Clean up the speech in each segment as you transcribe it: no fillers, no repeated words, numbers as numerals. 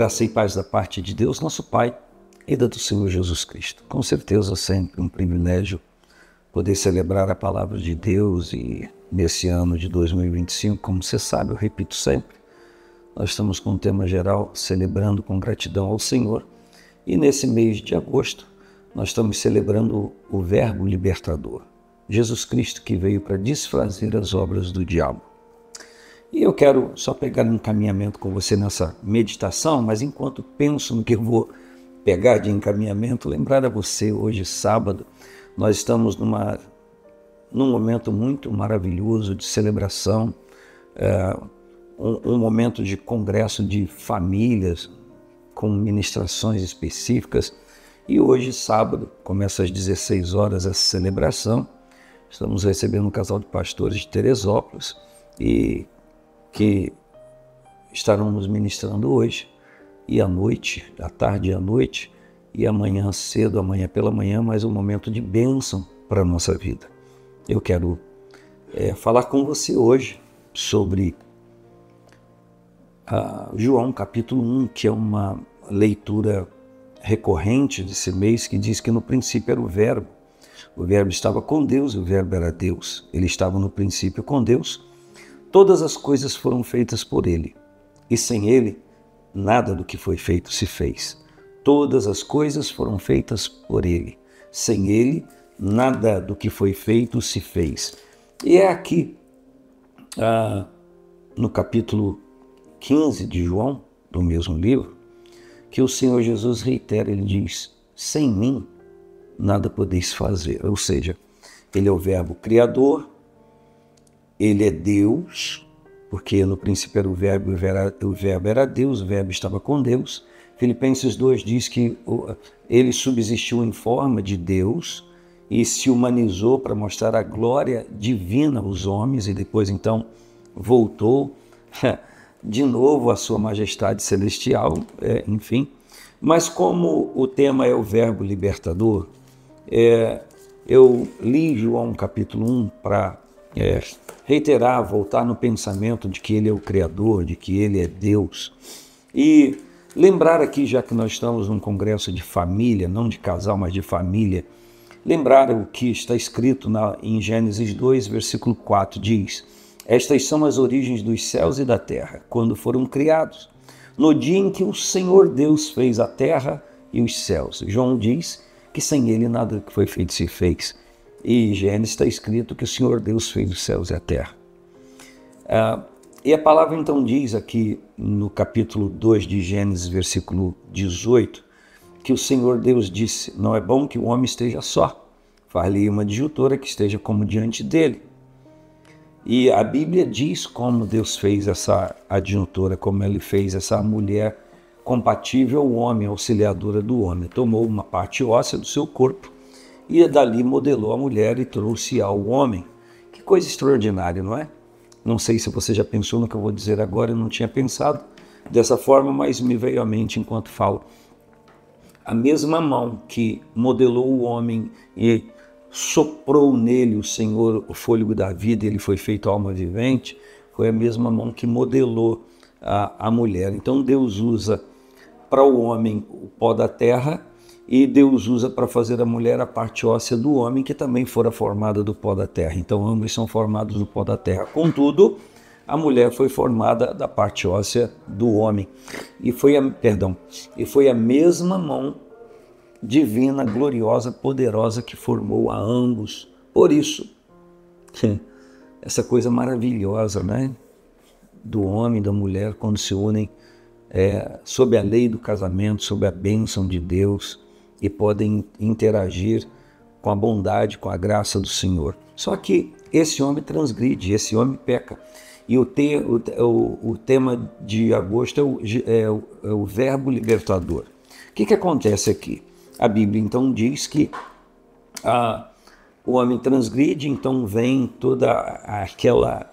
Graça e paz da parte de Deus, nosso Pai, e da do Senhor Jesus Cristo. Com certeza sempre um privilégio poder celebrar a palavra de Deus e nesse ano de 2025, como você sabe, eu repito sempre, nós estamos com um tema geral celebrando com gratidão ao Senhor e nesse mês de agosto nós estamos celebrando o Verbo libertador, Jesus Cristo que veio para desfazer as obras do diabo. E eu quero só pegar um encaminhamento com você nessa meditação, mas enquanto penso no que eu vou pegar de encaminhamento, lembrar a você, hoje sábado, nós estamos num momento muito maravilhoso de celebração, um momento de congresso de famílias, com ministrações específicas, e hoje sábado, começa às 16 horas essa celebração, estamos recebendo um casal de pastores de Teresópolis, e que estarão nos ministrando hoje e à noite, à tarde e à noite, e amanhã cedo, amanhã pela manhã, mais um momento de bênção para a nossa vida. Eu quero falar com você hoje sobre João capítulo 1, que é uma leitura recorrente desse mês, que diz que no princípio era o Verbo estava com Deus e o Verbo era Deus. Ele estava no princípio com Deus. Todas as coisas foram feitas por ele, e sem ele, nada do que foi feito se fez. Todas as coisas foram feitas por ele, sem ele, nada do que foi feito se fez. E é aqui, no capítulo 15 de João, do mesmo livro, que o Senhor Jesus reitera, ele diz, sem mim, nada podeis fazer. Ou seja, ele é o Verbo criador, ele é Deus, porque no princípio era o Verbo era Deus, o Verbo estava com Deus. Filipenses 2 diz que ele subsistiu em forma de Deus e se humanizou para mostrar a glória divina aos homens e depois então voltou de novo à sua majestade celestial, enfim. Mas como o tema é o Verbo libertador, eu li João capítulo 1 para reiterar, voltar no pensamento de que ele é o Criador, de que ele é Deus. E lembrar aqui, já que nós estamos num congresso de família, não de casal, mas de família, lembrar o que está escrito em Gênesis 2, versículo 4, diz: estas são as origens dos céus e da terra, quando foram criados, no dia em que o Senhor Deus fez a terra e os céus. João diz que sem ele nada que foi feito se fez. E em Gênesis está escrito que o Senhor Deus fez os céus e a terra. E a palavra então diz aqui no capítulo 2 de Gênesis, versículo 18, que o Senhor Deus disse, não é bom que o homem esteja só, far-lhe uma adjutora que esteja como diante dele. E a Bíblia diz como Deus fez essa adjutora, como ele fez essa mulher compatível ao homem, auxiliadora do homem. Tomou uma parte óssea do seu corpo e dali modelou a mulher e trouxe ao homem. Que coisa extraordinária, não é? Não sei se você já pensou no que eu vou dizer agora, eu não tinha pensado dessa forma, mas me veio à mente enquanto falo. A mesma mão que modelou o homem e soprou nele o Senhor o fôlego da vida, ele foi feito alma vivente, foi a mesma mão que modelou a mulher. Então Deus usa para o homem o pó da terra, e Deus usa para fazer a mulher a parte óssea do homem, que também fora formada do pó da terra. Então ambos são formados do pó da terra. Contudo, a mulher foi formada da parte óssea do homem. E foi a mesma mão divina, gloriosa, poderosa que formou a ambos. Por isso, essa coisa maravilhosa, né? Do homem e da mulher quando se unem sob a lei do casamento, sob a bênção de Deus, e podem interagir com a bondade, com a graça do Senhor. Só que esse homem transgride, esse homem peca. E o tema de agosto é o Verbo libertador. O que acontece aqui? A Bíblia então diz que o homem transgride, então vem toda aquela,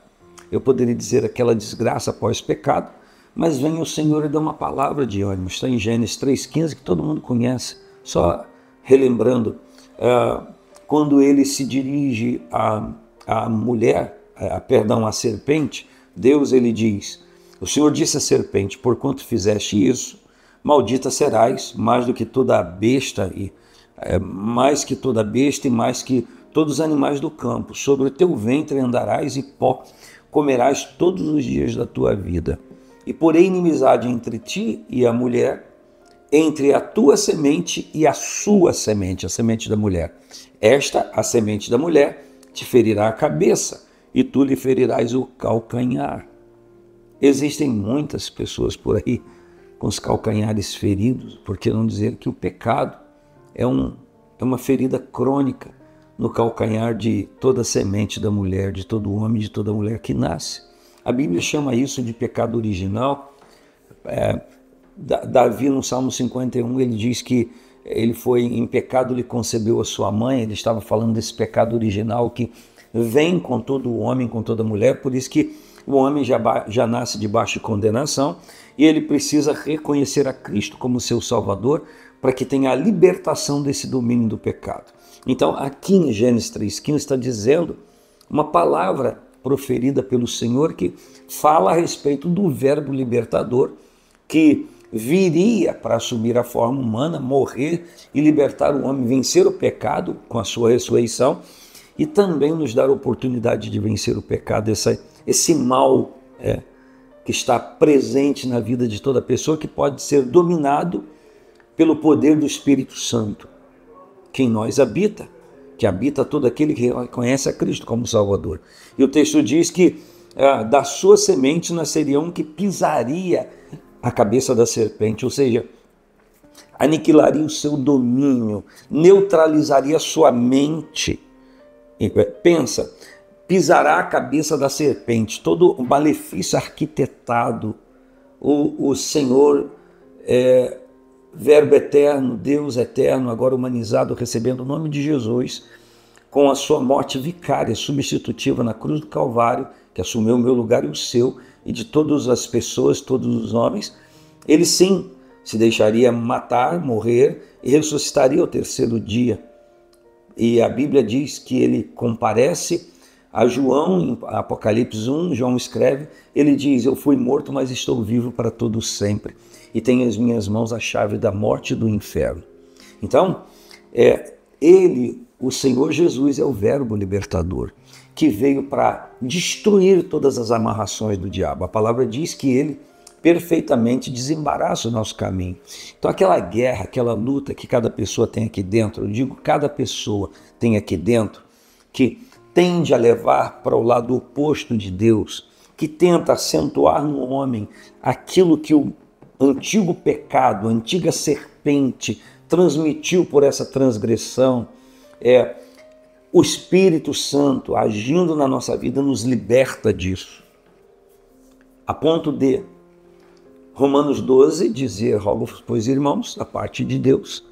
eu poderia dizer, aquela desgraça após pecado, mas vem o Senhor e dá uma palavra de ânimo. Está em Gênesis 3,15, que todo mundo conhece. Só relembrando, quando ele se dirige à mulher, à serpente, Deus ele diz, o Senhor disse à serpente, porquanto fizeste isso, maldita serás, mais do que toda besta, mais que toda besta e mais que todos os animais do campo. Sobre o teu ventre andarás e pó comerás todos os dias da tua vida. E porém inimizade entre ti e a mulher, entre a tua semente e a sua semente, a semente da mulher. Esta, a semente da mulher, te ferirá a cabeça, e tu lhe ferirás o calcanhar. Existem muitas pessoas por aí com os calcanhares feridos, por que não dizer que o pecado é uma ferida crônica no calcanhar de toda semente da mulher, de todo homem, de toda mulher que nasce. A Bíblia chama isso de pecado original. Davi, no Salmo 51, ele diz que ele foi em pecado, lhe concebeu a sua mãe. Ele estava falando desse pecado original que vem com todo homem, com toda mulher. Por isso que o homem já nasce debaixo de condenação e ele precisa reconhecer a Cristo como seu Salvador para que tenha a libertação desse domínio do pecado. Então, aqui em Gênesis 3,15 está dizendo uma palavra proferida pelo Senhor que fala a respeito do verbo libertador que viria para assumir a forma humana, morrer e libertar o homem, vencer o pecado com a sua ressurreição e também nos dar a oportunidade de vencer o pecado, esse mal que está presente na vida de toda pessoa, que pode ser dominado pelo poder do Espírito Santo, que em nós habita, que habita todo aquele que reconhece a Cristo como Salvador. E o texto diz que da sua semente nasceria um que pisaria a cabeça da serpente, ou seja, aniquilaria o seu domínio, neutralizaria a sua mente. Pensa, pisará a cabeça da serpente, todo o malefício arquitetado, o Senhor, Verbo eterno, Deus eterno, agora humanizado, recebendo o nome de Jesus, com a sua morte vicária, substitutiva na cruz do Calvário, que assumiu o meu lugar e o seu, e de todas as pessoas, todos os homens, ele sim se deixaria matar, morrer e ressuscitaria ao terceiro dia. E a Bíblia diz que ele comparece a João, em Apocalipse 1, João escreve, ele diz, eu fui morto, mas estou vivo para todo sempre, e tenho em minhas mãos a chave da morte e do inferno. Então, ele, o Senhor Jesus, é o verbo libertador, que veio para destruir todas as amarrações do diabo. A palavra diz que ele perfeitamente desembaraça o nosso caminho. Então aquela guerra, aquela luta que cada pessoa tem aqui dentro, eu digo cada pessoa tem aqui dentro, que tende a levar para o lado oposto de Deus, que tenta acentuar no homem aquilo que o antigo pecado, a antiga serpente transmitiu por essa transgressão, o Espírito Santo agindo na nossa vida nos liberta disso. A ponto de Romanos 12 dizer, rogo, pois irmãos, da parte de Deus,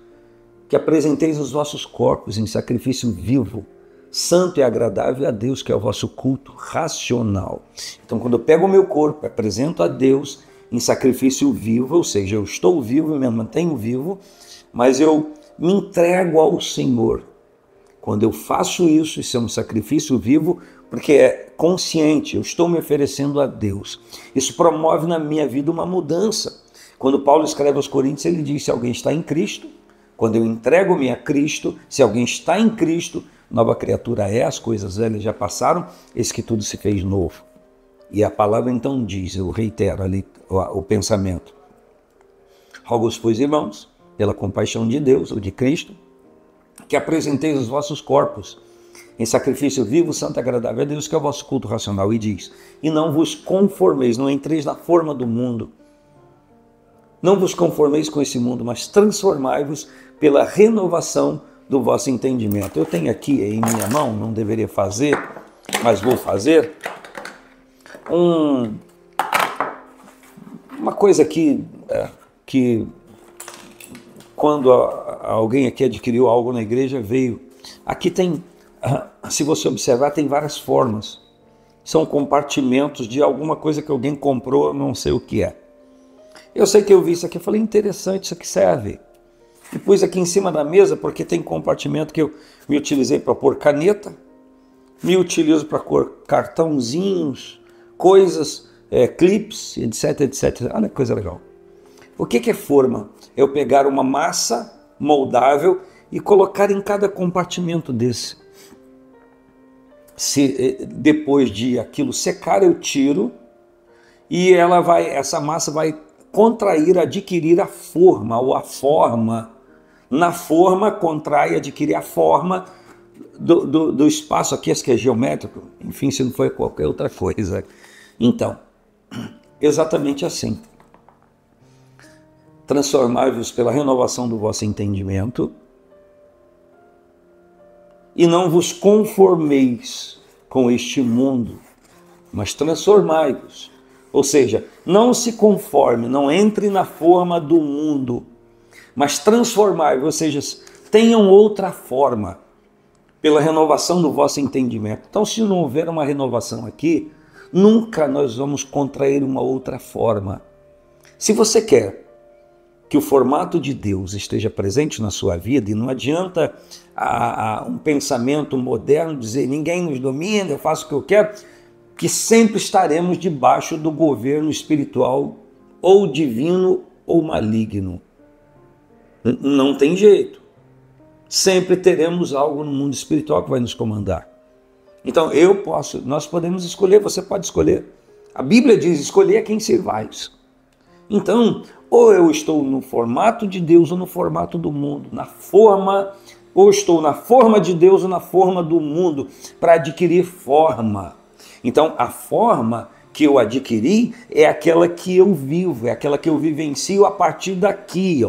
que apresenteis os vossos corpos em sacrifício vivo, santo e agradável a Deus, que é o vosso culto racional. Então, quando eu pego o meu corpo e apresento a Deus em sacrifício vivo, ou seja, eu estou vivo, eu me mantenho vivo, mas eu me entrego ao Senhor. Quando eu faço isso, isso é um sacrifício vivo, porque é consciente, eu estou me oferecendo a Deus. Isso promove na minha vida uma mudança. Quando Paulo escreve aos Coríntios, ele diz, se alguém está em Cristo, quando eu entrego-me a Cristo, se alguém está em Cristo, nova criatura é, as coisas velhas já passaram, eis que tudo se fez novo. E a palavra então diz, eu reitero ali o pensamento, rogo-vos, pois irmãos, pela compaixão de Deus ou de Cristo, que apresenteis os vossos corpos em sacrifício vivo, santo e agradável a Deus, que é o vosso culto racional. E diz, e não vos conformeis, não entreis na forma do mundo, não vos conformeis com esse mundo, mas transformai-vos pela renovação do vosso entendimento. Eu tenho aqui em minha mão, não deveria fazer, mas vou fazer, uma coisa que quando alguém aqui adquiriu algo na igreja, veio. Aqui tem, se você observar, tem várias formas. São compartimentos de alguma coisa que alguém comprou, não sei o que é. Eu sei que eu vi isso aqui, eu falei, interessante, isso aqui serve. E pus aqui em cima da mesa, porque tem compartimento que eu me utilizei para pôr caneta, me utilizo para pôr cartãozinhos, coisas, clips, etc, etc. Olha que coisa legal. O que é forma? É eu pegar uma massa moldável e colocar em cada compartimento desse. Depois de aquilo secar, eu tiro e essa massa vai contrair, adquirir a forma ou a forma. Na forma, contrai, adquirir a forma do espaço aqui, esse que é geométrico, enfim, se não for qualquer outra coisa. Então, exatamente assim. Transformai-vos pela renovação do vosso entendimento e não vos conformeis com este mundo, mas transformai-vos. Ou seja, não se conforme, não entre na forma do mundo, mas transformai-vos, ou seja, tenham outra forma, pela renovação do vosso entendimento. Então, se não houver uma renovação aqui, nunca nós vamos contrair uma outra forma. Se você quer que o formato de Deus esteja presente na sua vida, e não adianta um pensamento moderno dizer ninguém nos domina, eu faço o que eu quero, que sempre estaremos debaixo do governo espiritual ou divino ou maligno. Não tem jeito. Sempre teremos algo no mundo espiritual que vai nos comandar. Então nós podemos escolher, você pode escolher. A Bíblia diz, escolher a quem servais. Então, ou eu estou no formato de Deus ou no formato do mundo, ou estou na forma de Deus ou na forma do mundo, para adquirir forma. Então, a forma que eu adquiri é aquela que eu vivo, é aquela que eu vivencio a partir daqui,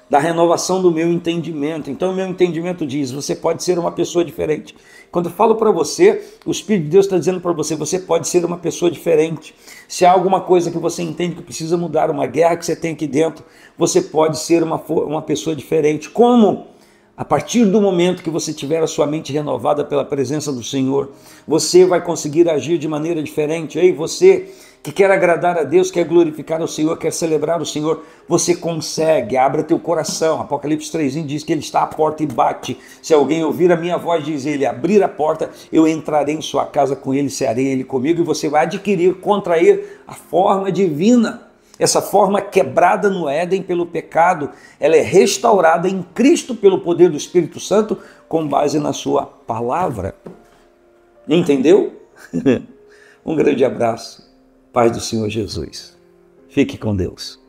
da renovação do meu entendimento. Então, o meu entendimento diz, você pode ser uma pessoa diferente. Quando eu falo para você, o Espírito de Deus está dizendo para você, você pode ser uma pessoa diferente. Se há alguma coisa que você entende que precisa mudar, uma guerra que você tem aqui dentro, você pode ser uma pessoa diferente. Como? A partir do momento que você tiver a sua mente renovada pela presença do Senhor, você vai conseguir agir de maneira diferente. Ei, você que quer agradar a Deus, quer glorificar o Senhor, quer celebrar o Senhor, você consegue, abra teu coração. Apocalipse 3 diz que Ele está à porta e bate. Se alguém ouvir a minha voz, diz Ele, abrir a porta, eu entrarei em sua casa com Ele, cearei Ele comigo, e você vai adquirir, contrair a forma divina. Essa forma quebrada no Éden pelo pecado, ela é restaurada em Cristo pelo poder do Espírito Santo, com base na sua palavra. Entendeu? Um grande abraço. Paz do Senhor Jesus. Fique com Deus.